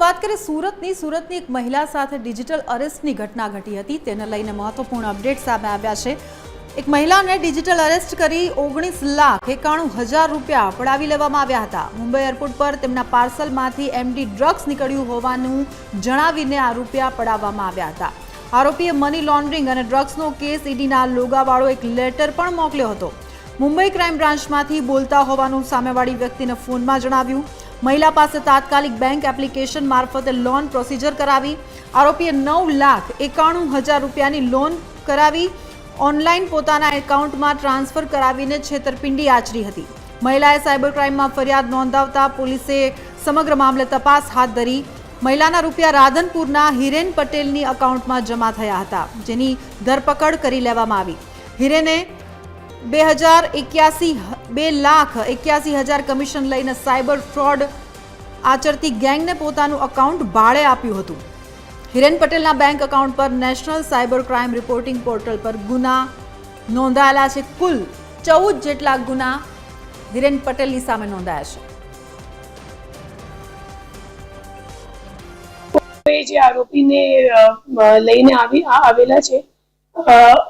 વાત કરીએ સુરતની એક મહિલા સાથે ડિજિટલ અરેસ્ટની ઘટના ઘટી હતી, તેને લઈને મહત્વપૂર્ણ અપડેટ સામે આવ્યા છે। એક મહિલાને ડિજિટલ અરેસ્ટ કરી 19,91,000 રૂપિયા પડાવી લેવામાં આવ્યા હતા। મુંબઈ એરપોર્ટ પર તેમના પાર્સલમાંથી એમડી ડ્રગ્સ નીકળ્યું હોવાનું જણાવીને આ રૂપિયા પડાવવામાં આવ્યા હતા। આરોપીએ મની લોન્ડરિંગ અને ડ્રગ્સનો કેસ ઈડીના લોગાવાળો એક લેટર પણ મોકલ્યો હતો। મુંબઈ ક્રાઇમ બ્રાન્ચમાંથી બોલતા હોવાનું સામેવાળી વ્યક્તિને ફોનમાં જણાવ્યું। महिला पास तात्कालिक बैंक एप्लिकेशन मार्फते लोन प्रोसीजर करावी। आरोपीए 9,91,000 रूपियानी लोन करावी ऑनलाइन पोताना एकाउंट में ट्रांसफर करावीने छेतरपिंडी आचरी हती। महिलाए साइबर क्राइम में फरियाद नोंधावता पुलिसे समग्र मामले तपास हाथ धरी। महिलाना रूपिया राधनपुरना हिरेन पटेलनी अकाउंट में जमा थया हता, जेनी धरपकड़ करी लेवामां आवी। हिरेने 2,81,000 कमीशन लईने साइबर फ्रॉड आचरती गैंग ने पोतानुं अकाउंट भाड़े आप्युं हतुं। हिरेन पटेलना बैंक अकाउंट पर national cyber crime reporting portal पर गुना नोंधायेला छे। कुल 14 जेटला गुना हिरेन पटेलनी सामे नोंधाया छे। जे आरोपीने लईने आवेला छे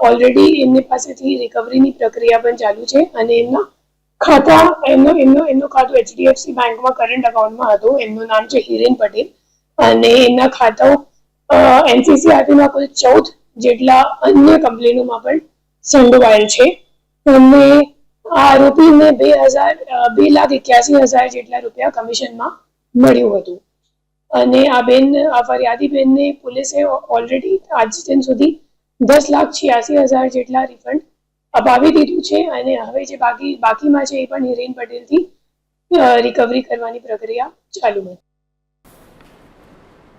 ऑलरेडी एमनी पासेथी रिकवरीनी प्रक्रिया पण चालू छे अने एमना खाता एमनो खातो एचडीएफसी बैंक में करंट अकाउंट में हतो। एमनुं नाम छे हिरेन पटेल अने एमना खाताओ एनसीसीआरटी में कुल 14 जेटला अन्य कंपनीओं में पण संडोवायेल छे अने आरोपीने 2,81,000 जेटला रूपिया कमीशन में मळ्युं हतुं अने आ फरियादी बेनने पुलिसे ऑलरेडी आज दिन सुधी 10,86,000 जेटला रिफंड अपावी दीधुं छे अने हवे जे बाकीमां छे ए पण हिरेन पटेल थी रिकवरी करवानी प्रक्रिया चालू है।